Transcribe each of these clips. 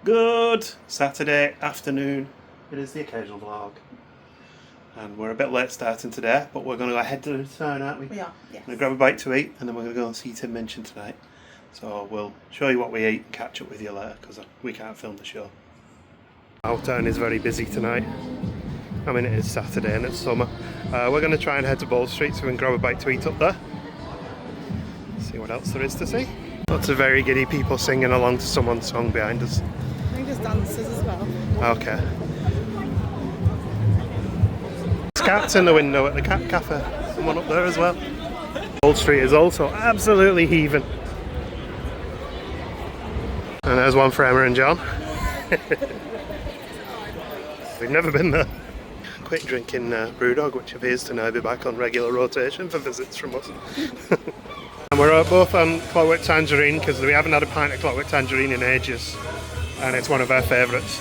Good Saturday afternoon. It is the occasional vlog. And we're a bit late starting today, but we're going to go ahead to the town, aren't we? We are, yes. We're going to grab a bite to eat and then we're going to go and see Tim Minchin tonight. So we'll show you what we eat and catch up with you later because we can't film the show. Our town is very busy tonight. I mean, it is Saturday and it's summer. We're going to try and head to Bold Street so we can grab a bite to eat up there. See what else there is to see. Lots of very giddy people singing along to someone's song behind us. I think there's dancers as well. Okay. There's cats in the window at the cat cafe. Someone up there as well. Bold Street is also absolutely heaving. And there's one for Emma and John. We've never been there. Quick drinking Brewdog, which appears to now be back on regular rotation for visits from us. And we're both on Clockwork Tangerine because we haven't had a pint of Clockwork Tangerine in ages, and it's one of our favourites.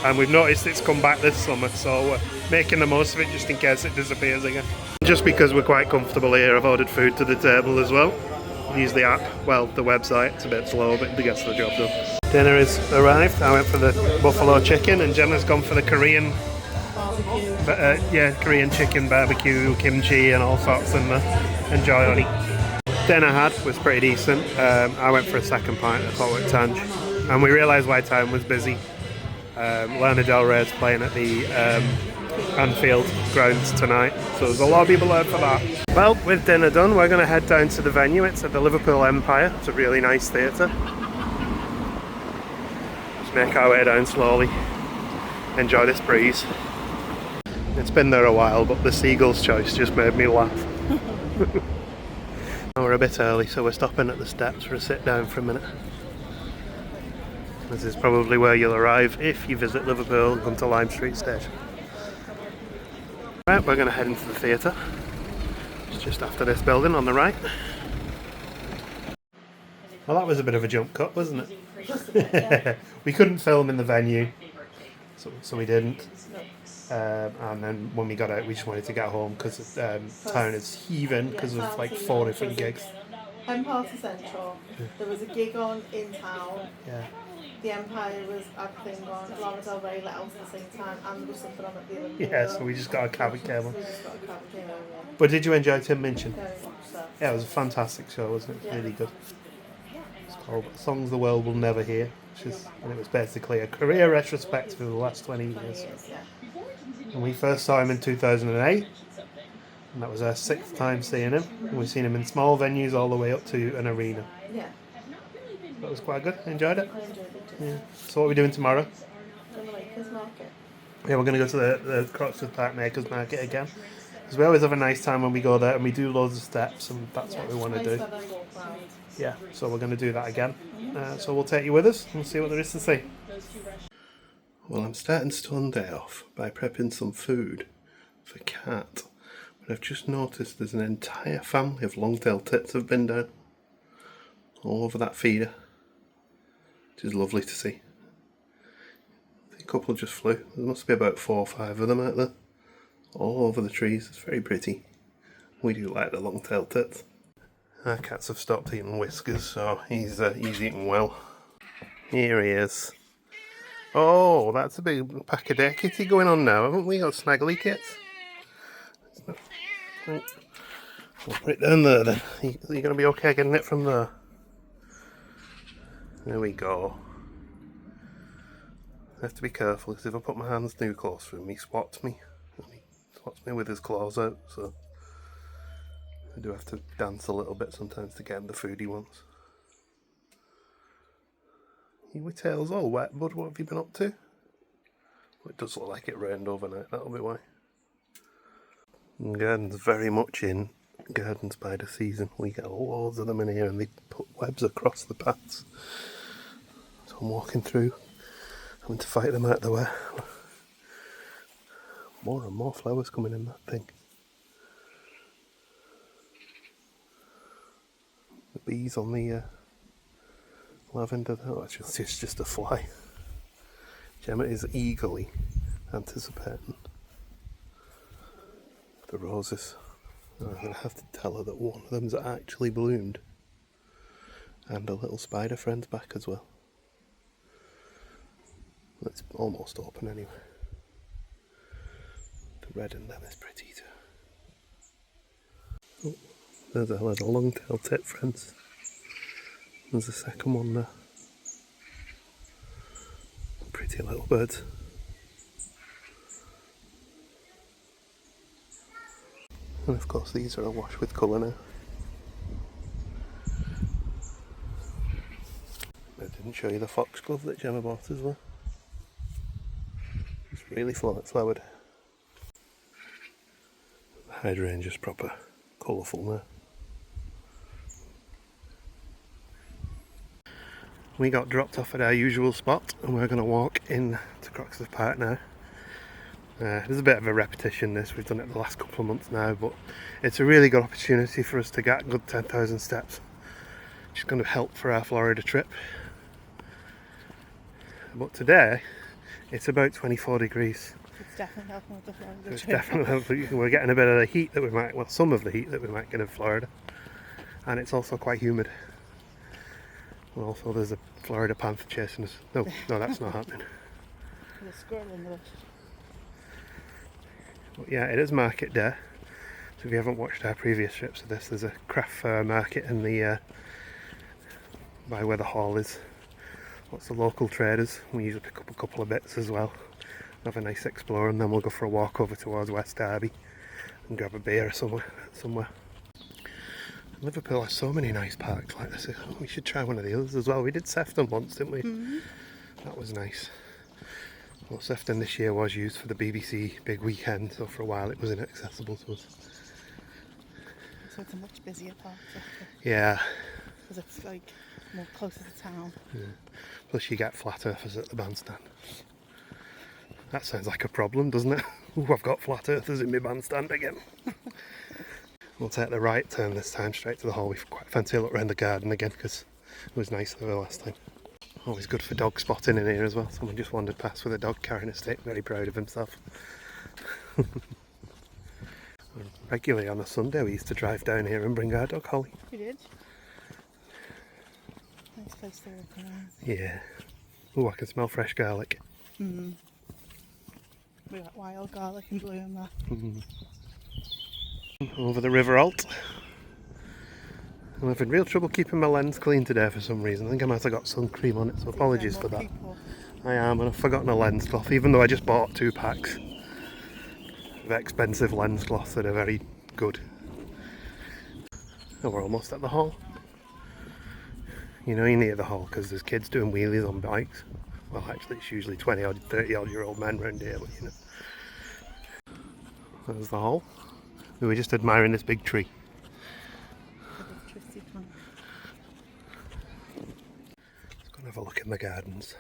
And we've noticed it's come back this summer, so we're making the most of it just in case it disappears again. Just because we're quite comfortable here, I've ordered food to the table as well. Use the app, well, the website. It's a bit slow, but it gets the job done. Dinner has arrived. I went for the buffalo chicken, and Jenna's gone for the Korean. Korean chicken barbecue, kimchi, and all sorts, and enjoy on it. Dinner I had was pretty decent. I went for a second pint at Clockwork Tange, and we realised why town was busy. Lana Del Rey's playing at the Anfield grounds tonight, so there's a lot of people there for that. Well, with dinner done, we're going to head down to the venue. It's at the Liverpool Empire. It's a really nice theatre. Just make our way down slowly. Enjoy this breeze. It's been there a while, but the Seagull's Choice just made me laugh. We're a bit early, so we're stopping at the steps for a sit down for a minute. This is probably where you'll arrive if you visit Liverpool and come to Lime Street Station. Right, we're going to head into the theatre. It's just after this building on the right. Well, that was a bit of a jump cut, wasn't it? We couldn't film in the venue, so we didn't. And then when we got out, we just wanted to get home because town is heaving because of like 4 different gigs. Party Central, there was a gig on in town. Yeah. The Empire was acting on, Lana Del Rey let out at the same time, and there was something on at the other. Yeah, so we just got a cab and came on. So we just got a cab and came over. But did you enjoy Tim Minchin? Very much so. Yeah, it was a fantastic show, wasn't it? Yeah. Really good. It's called Songs the World Will Never Hear, and it was basically a career retrospective of the last 20 years. Yeah. And we first saw him in 2008, and that was our 6th time seeing him. And we've seen him in small venues all the way up to an arena. Yeah. That was quite good. I enjoyed it. I enjoyed it too. Yeah. So what are we doing tomorrow? The Makers Market. Yeah, we're going to go to the Croxteth Park Makers Market again. Because we always have a nice time when we go there and we do loads of steps, and that's what we want to do. Yeah, so we're going to do that again. So we'll take you with us and we'll see what there is to see. Well, I'm starting Sunday off by prepping some food for Cat. But I've just noticed there's an entire family of long-tailed tits have been down. All over that feeder. Which is lovely to see. A couple just flew. There must be about 4 or 5 of them out there. All over the trees. It's very pretty. We do like the long-tailed tits. Our cats have stopped eating whiskers, so he's eating well. Here he is. Oh, that's a big pack of day kitty going on now, haven't we? Got snaggly kits. We'll put it down there then. Are you going to be okay getting it from there? There we go. I have to be careful because if I put my hands too close to him, he swats me. He swats me with his claws out, so I do have to dance a little bit sometimes to get him the food he wants. Your tail's all wet, bud. What have you been up to? Well, it does look like it rained overnight, that'll be why. Garden's very much in garden spider season. We get loads of them in here and they put webs across the paths. So I'm walking through, having to fight them out the way. More and more flowers coming in that thing. The bees on the lavender. Oh, it's just a fly. Gemma is eagerly anticipating the roses. I'm going to have to tell her that one of them's actually bloomed. And a little spider friend's back as well. It's almost open anyway. The red in them is pretty too. Oh, there's a little long-tailed tit, friends. There's a second one there. Pretty little birds. And of course these are awash with colour now. I didn't show you the foxglove that Gemma bought as well. It's really flowered. The hydrangea's proper colourful now. We got dropped off at our usual spot and we're going to walk in to Croxteth Park now. There's a bit of a repetition this, we've done it the last couple of months now, but it's a really good opportunity for us to get a good 10,000 steps. It's going to help for our Florida trip. But today, it's about 24 degrees. It's definitely helping with the Florida trip. It's definitely helping. We're getting a bit of the heat that we might, well, some of the heat that we might get in Florida. And it's also quite humid. And also there's a Florida panther chasing us. No, that's not happening. There's a squirrel in the bush. But yeah, it is market day. So if you haven't watched our previous trips of this, there's a craft fair market in the by where the hall is. Lots of local traders. We usually pick up a couple of bits as well. Have a nice explore and then we'll go for a walk over towards West Derby and grab a beer somewhere. Liverpool has so many nice parks like this. We should try one of the others as well. We did Sefton once, didn't we? Mm-hmm. That was nice. Well, Sefton this year was used for the BBC big weekend, so for a while it was inaccessible to us. So it's a much busier park, yeah. Because it's like more closer to town. Yeah. Plus you get flat earthers at the bandstand. That sounds like a problem, doesn't it? Ooh, I've got flat earthers in my bandstand again. We'll take the right turn this time, straight to the hall. We quite fancy a look around the garden again because it was nice there last time. Always good for dog spotting in here as well. Someone just wandered past with a dog carrying a stick, very proud of himself. Regularly on a Sunday we used to drive down here and bring our dog Holly. We did. Nice place to walk around. Yeah. Oh, I can smell fresh garlic. Mm. We got wild garlic and blue in there. Mm. Over the River Alt. I'm having real trouble keeping my lens clean today for some reason. I think I might have got sun cream on it, so apologies for that. People. I am, and I've forgotten a lens cloth, even though I just bought 2 packs of expensive lens cloths that are very good. Oh, we're almost at the hall. You know you're near the hall because there's kids doing wheelies on bikes. Well, actually it's usually 20 odd, 30 odd year old men around here, but you know. There's the hall. We were just admiring this big tree. Let's go and have a look in the gardens.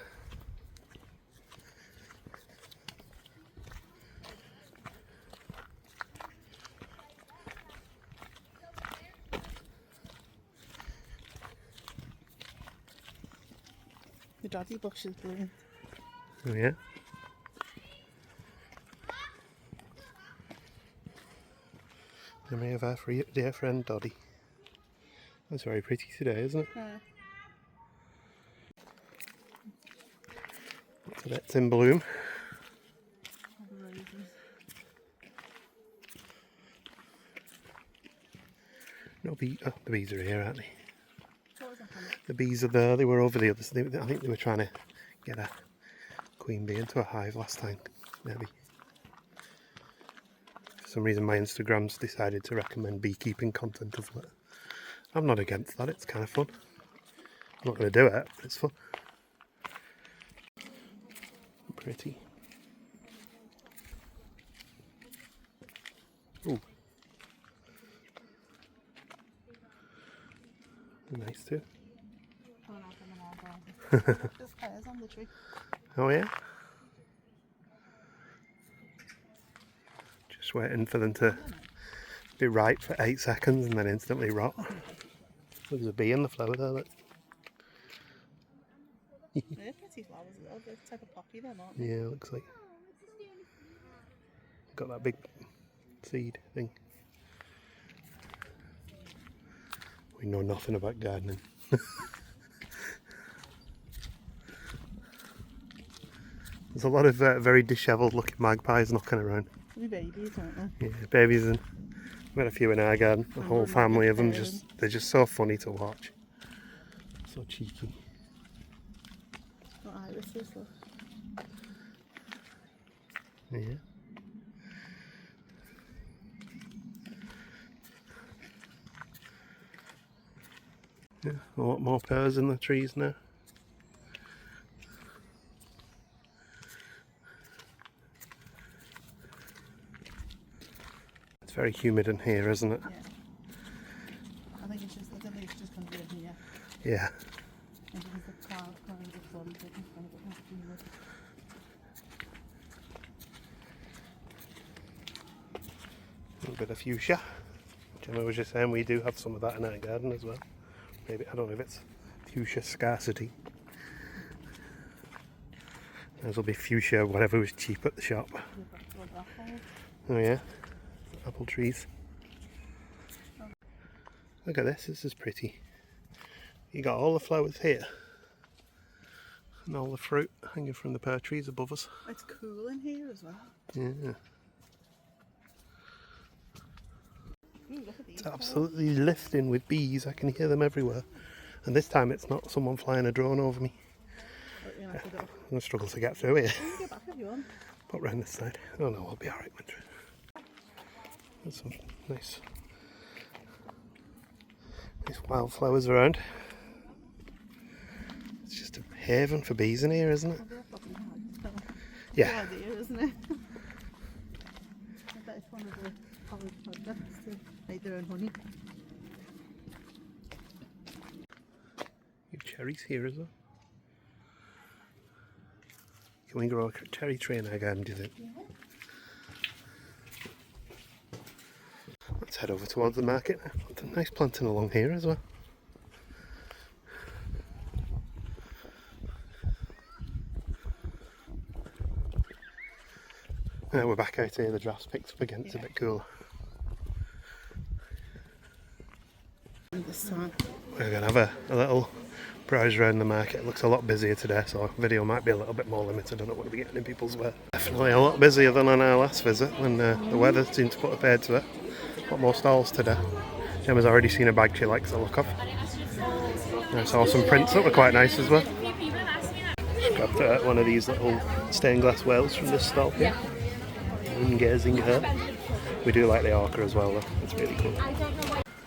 The dodgy bush is blooming. Oh yeah? Memory of our dear friend Doddy. That's very pretty today, isn't it? Yeah. So that's in bloom. No bee. Oh, the bees are here, aren't they? The bees are there. They were over the other side. I think they were trying to get a queen bee into a hive last time, maybe. For some reason my Instagram's decided to recommend beekeeping content as well. I'm not against that, it's kind of fun. I'm not going to do it, but it's fun. Pretty. Ooh. Nice too. There's pears on the tree. Oh yeah? Just waiting for them to be ripe for 8 seconds and then instantly rot. There's a bee in the flower there, look. They're pretty flowers though, they're the type of poppy then, aren't they? Yeah, looks like. Got that big seed thing. We know nothing about gardening. There's a lot of very dishevelled looking magpies knocking around. They're babies, aren't they? Yeah, babies, and we've got a few in our garden. A whole family of them. They're just so funny to watch. So cheeky. What irises, look. Yeah. Yeah, a lot more pears in the trees now. It's very humid in here, isn't it? Yeah. I think it's just going to be in here. Yeah. And because the clouds coming the sun, they can find it more humid. A little bit of fuchsia. Gemma was just saying we do have some of that in our garden as well. Maybe, I don't know if it's fuchsia scarcity. Those will be fuchsia, whatever was cheap at the shop. Oh yeah, apple trees. Look at this is pretty. You got all the flowers here. And all the fruit hanging from the pear trees above us. It's cool in here as well. Yeah. Ooh, look at these. It's absolutely lifting with bees. I can hear them everywhere. And this time it's not someone flying a drone over me. I'm going to struggle to get through here. Go back if you want. Pop round this side. Oh no, I'll be alright, Winter. There's some nice wildflowers around. It's just a haven for bees in here, isn't it? Yeah. Good idea, isn't it? I bet it's one of the college projects to make their own honey. You have cherries here as well. Can we grow a cherry tree in our garden, do you think? Yeah. Let's head over towards the market now. There's a nice planting along here as well. Now we're back out here, the draft's picked up again, it's a bit cooler. This time. We're going to have a little browse around the market. It looks a lot busier today, so video might be a little bit more limited. I don't know what we're getting in people's way. Definitely a lot busier than on our last visit, and the weather seemed to put a paid to it. A lot more stalls today. Gemma's already seen a bag she likes the look of. I saw some prints that were quite nice as well. Got one of these little stained glass whales from this stall here. Gazing her. We do like the orca as well though, it's really cool.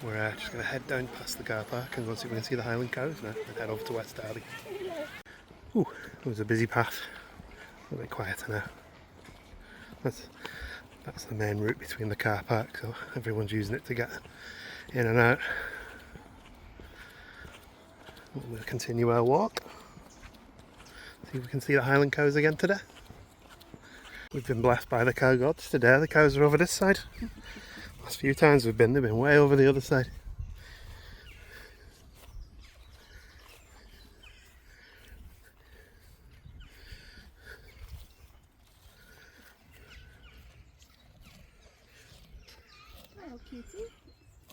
We're just going to head down past the car park and go see if we can see the Highland Cows now and head over to West Derby. Ooh, it was a busy path. A little bit quieter now. That's the main route between the car park, so everyone's using it to get in and out. We'll continue our walk. See if we can see the Highland Cows again today. We've been blessed by the cow gods today. The cows are over this side. Last few times they've been way over the other side. Oh, cutie.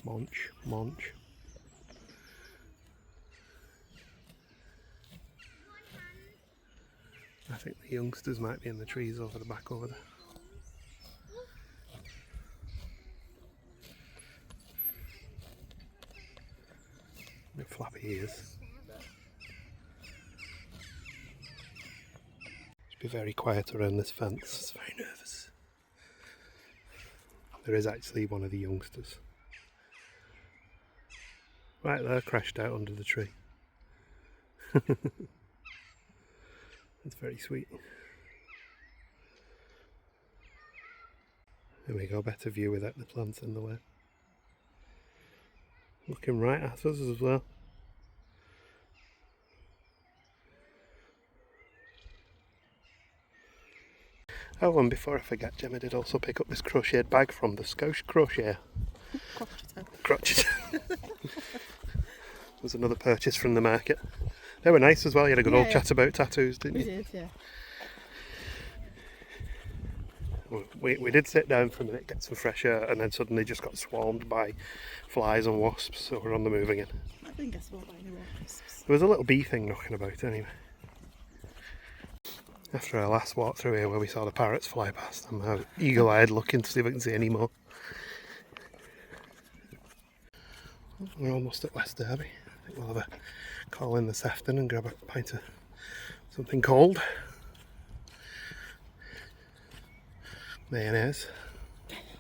Munch, munch. I think the youngsters might be in the trees over the back over there. With flappy ears. Should be very quiet around this fence. It's very nervous. There is actually one of the youngsters. Right there, crashed out under the tree. It's very sweet. There we go, better view without the plants in the way. Looking right at us as well. Oh, and before I forget, Gemma did also pick up this crocheted bag from the Scotch Crochet. Croxteth. Was another purchase from the market. They were nice as well. You had a good old chat about tattoos, didn't you? We did, yeah. We did sit down for a minute, get some fresh air, and then suddenly just got swarmed by flies and wasps, so we're on the move again. I didn't get swarmed by any wasps. There was a little bee thing knocking about anyway. After our last walk through here where we saw the parrots fly past, I'm now eagle-eyed looking to see if I can see any more. We're almost at West Derby. I think we'll have a call in this afternoon and grab a pint of something cold. Mayonnaise.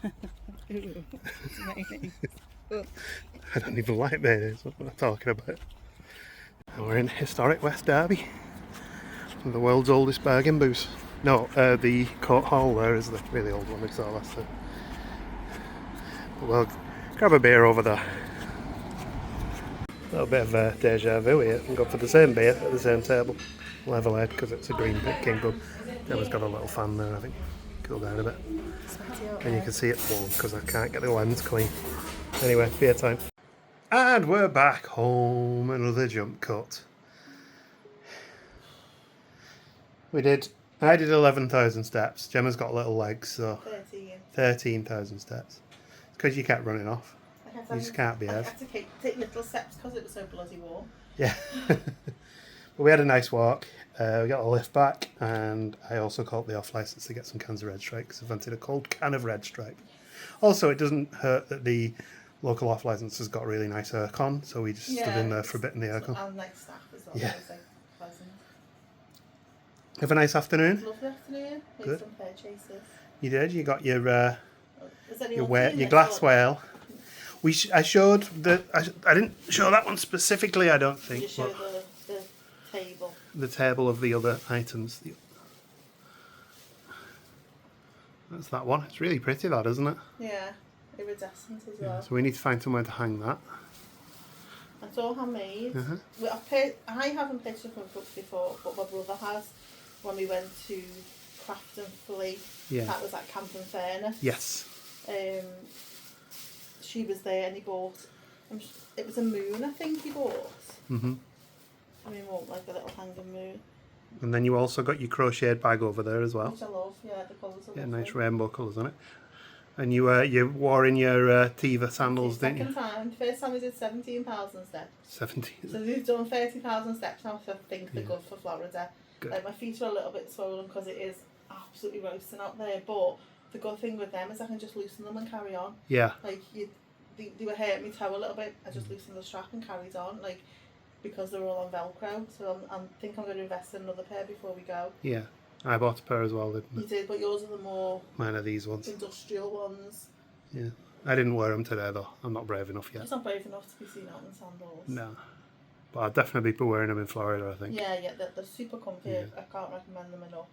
Ooh, it's amazing. I don't even like mayonnaise, what am I talking about? And we're in historic West Derby. The world's oldest bargain booth. No, the Court Hall there is the really old one we saw last time. But we'll grab a beer over there. A little bit of deja vu here and go for the same beer at the same table. Level head because it's a green King pub. Emma's got a little fan there, I think. Cool down a bit. And you can see it's warm because I can't get the lens clean. Anyway, beer time. And we're back home. Another jump cut. I did 11,000 steps. Gemma's got little legs, so 13,000 steps. It's because you kept running off. You just can't be I out. had to take little steps because it was so bloody warm. Yeah. But we had a nice walk. We got a lift back, and I also called the off licence to get some cans of Red Stripe because I wanted a cold can of Red Stripe. Also, it doesn't hurt that the local off licence has got really nice aircon, so we just stood in there for a bit in the aircon. And nice staff as well. Yeah. It was, like, pleasant. Have a nice afternoon. Lovely afternoon. Made Good. some pear chases. You did. You got your Your glass whale. I showed the. I didn't show that one specifically. I don't think. You show the table. The table of the other items. That's that one. It's really pretty, that, isn't it? Yeah, iridescent as well. So we need to find somewhere to hang that. It's all handmade. Uh-huh. I haven't pitched from books before, but my brother has. When we went to Craft and Fleet, that was at Camp and Fairness. Yes. She was there and he bought. It was a moon, I think he bought. Mm-hmm. I mean, what, like a little hanging moon. And then you also got your crocheted bag over there as well. Which I love. Yeah, the colours are Yeah, lovely. nice rainbow colours on it. And you wore in your Tiva sandals, didn't you? Second time. First time we did 17,000 steps. 17. So we've done 30,000 steps now, so I think they're good for Florida. Good. Like, my feet are a little bit swollen because it is absolutely roasting out there, but the good thing with them is I can just loosen them and carry on. Yeah. Like, they were hurting me toe a little bit, I just loosened the strap and carried on, like, because they're all on Velcro, so I think I'm going to invest in another pair before we go. Yeah. I bought a pair as well, didn't I? You did, but yours are the more... Mine are these ones. Industrial ones. Yeah. I didn't wear them today, though. I'm not brave enough yet. It's not brave enough to be seen out in sandals. No. But I'll definitely be wearing them in Florida, I think. Yeah, they're super comfy. Yeah. I can't recommend them enough.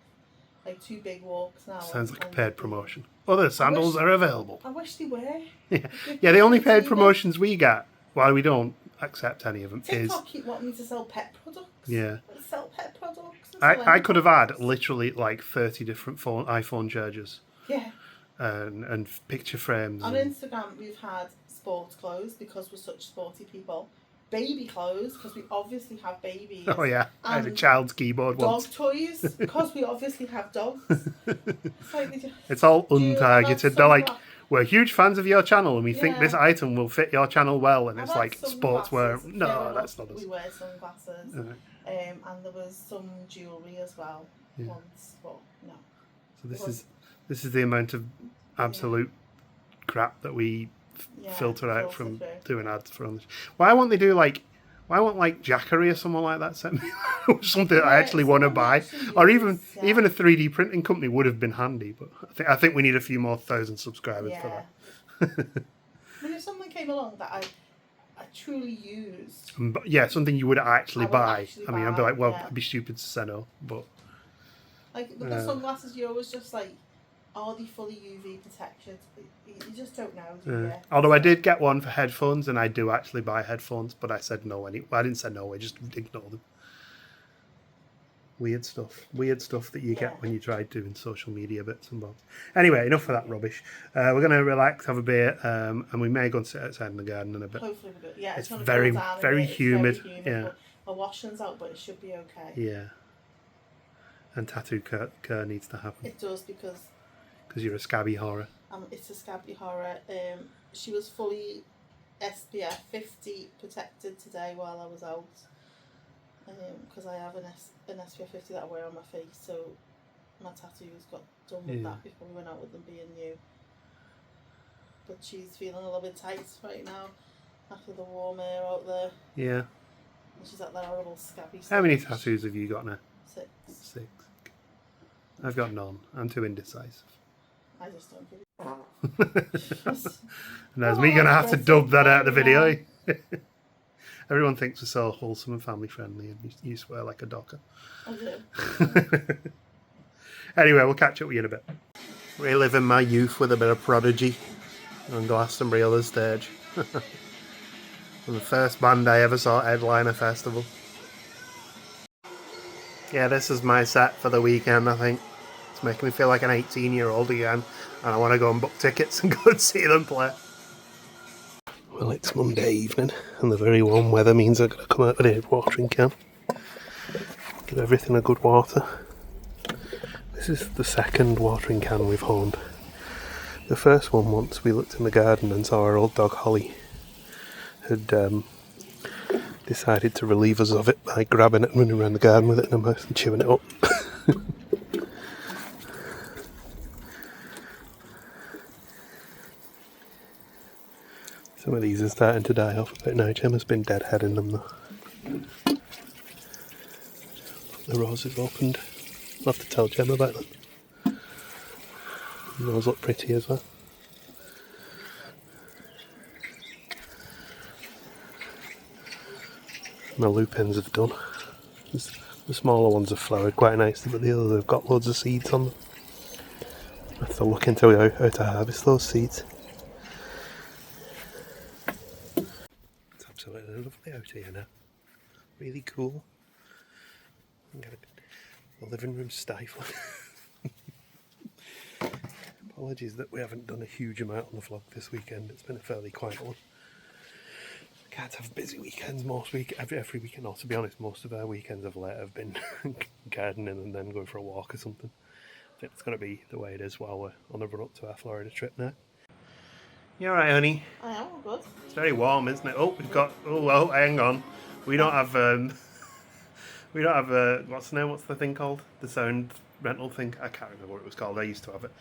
Like 2 big walks now. Sounds like a paid promotion. Other sandals are available. I wish they were. Yeah, the only paid promotions we get, while we don't accept any of them, TikTok keep wanting me to sell pet products. Yeah. Sell pet products. I could have had literally like 30 different iPhone chargers. Yeah. And picture frames. On Instagram, we've had sports clothes because we're such sporty people. Baby clothes because we obviously have babies. Oh yeah, I had a child's keyboard once. Dog toys because we obviously have dogs. It's all untargeted. They're like, we're huge fans of your channel and we think this item will fit your channel well, and it's like sportswear. No, that's not us. We wear sunglasses, and there was some jewellery as well once, but no. So this is the amount of absolute crap that we filter out from doing ads for on this. Why won't Jackery or someone like that send me something that I actually want to buy, or even a 3D printing company would have been handy. But I think we need a few more thousand subscribers for that. I mean, if someone came along that I truly used, something you would actually buy. I mean, I'd be like, well, I'd be stupid to say no, but like with the sunglasses, you're always just like, are they fully UV protected? You just don't know, do you? Although I did get one for headphones, and I do actually buy headphones, but I said no. I didn't say no. I just ignore them. Weird stuff that you get when you try doing social media bits and bobs. Anyway, enough of that rubbish. We're going to relax, have a beer, and we may go and sit outside in the garden in a bit. Hopefully we're good. Yeah, it's very, very humid. Yeah, the washing's out, but it should be okay. Yeah, and tattoo care needs to happen. It does because you're a scabby horror. It's a scabby horror. She was fully SPF 50 protected today while I was out. because I have an SPF 50 that I wear on my face, so my tattoos got done with that before we went out with them being new. But she's feeling a little bit tight right now after the warm air out there. Yeah. And she's at that horrible scabby stage. How many tattoos have you got now? 6. 6. I've got none. I'm too indecisive. I just don't give it. And there's me going to have to dub that out of the video. Everyone thinks we're so wholesome and family friendly, and you swear like a docker. I do. Anyway, we'll catch up with you in a bit. Reliving my youth with a bit of Prodigy on Glastonbury stage. The first band I ever saw headline a festival. Yeah, this is my set for the weekend, I think. It's making me feel like an 18-year-old again, and I want to go and book tickets and go and see them play. Well, it's Monday evening, and the very warm weather means I've got to come out with a watering can. Give everything a good water. This is the second watering can we've owned. The first one, once we looked in the garden and saw our old dog Holly had decided to relieve us of it by grabbing it and running around the garden with it in her mouth and chewing it up. Some of these are starting to die off a bit now. Gemma's been deadheading them though. The roses opened. I'll have to tell Gemma about them. And those look pretty as well. My lupins have done. The smaller ones have flowered quite nicely, but the others have got loads of seeds on them. I have to look into how to harvest those seeds. It's absolutely lovely out here now. Really cool. The living room's stifling. Apologies that we haven't done a huge amount on the vlog this weekend. It's been a fairly quiet one. Can't have busy weekends every weekend. Or to be honest, most of our weekends of late have been gardening and then going for a walk or something. I think it's going to be the way it is while we're on the run up to our Florida trip now. You alright, honey? I am, good. It's very warm, isn't it? Oh, we've got... Oh, well, hang on. We don't have... we don't have... what's the name? What's the thing called? The sound rental thing? I can't remember what it was called. I used to have it.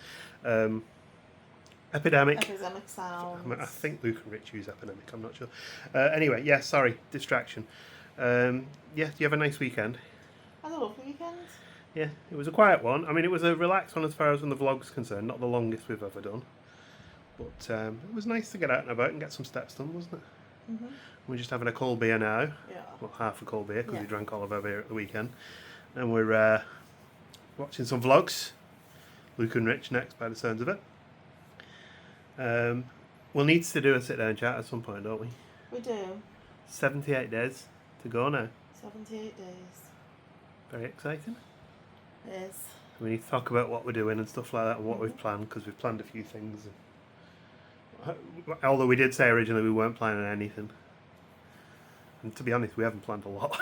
Epidemic sound. I think Luke and Rich use Epidemic, I'm not sure. Anyway, yeah, sorry, distraction. Yeah, do you have a nice weekend? I had a lovely weekend. Yeah, it was a quiet one. I mean, it was a relaxed one as far as when the vlog's concerned, not the longest we've ever done. But it was nice to get out and about and get some steps done, wasn't it? Mm-hmm. We're just having a cold beer now. Yeah. Well, half a cold beer, because we drank all of our beer at the weekend. And we're watching some vlogs. Luke and Rich next, by the sounds of it. We'll need to do a sit-down chat at some point, don't we? We do. 78 days to go now. 78 days. Very exciting. It is. We need to talk about what we're doing and stuff like that and what we've planned, because we've planned a few things. Although we did say originally we weren't planning anything. And to be honest, we haven't planned a lot.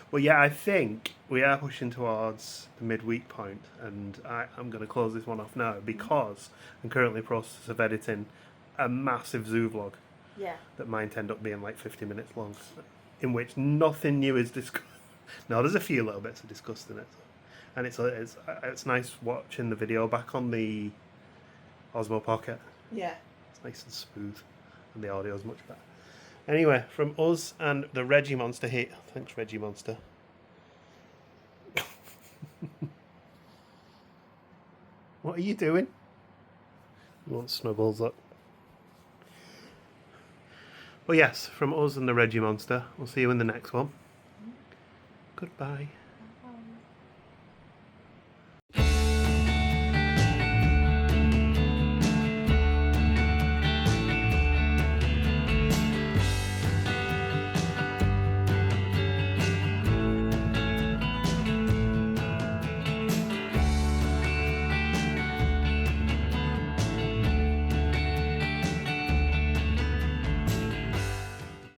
Well, yeah, I think we are pushing towards the midweek point, and I'm going to close this one off now because I'm currently in the process of editing a massive zoo vlog. Yeah. That might end up being like 50 minutes long, in which nothing new is discussed. No, there's a few little bits are discussed in it, and it's nice watching the video back on the Osmo Pocket. Yeah. It's nice and smooth, and the audio's much better. Anyway, from us and the Reggie Monster here. Thanks, Reggie Monster. What are you doing? You want snubbles up? Well, yes, from us and the Reggie Monster. We'll see you in the next one. Goodbye.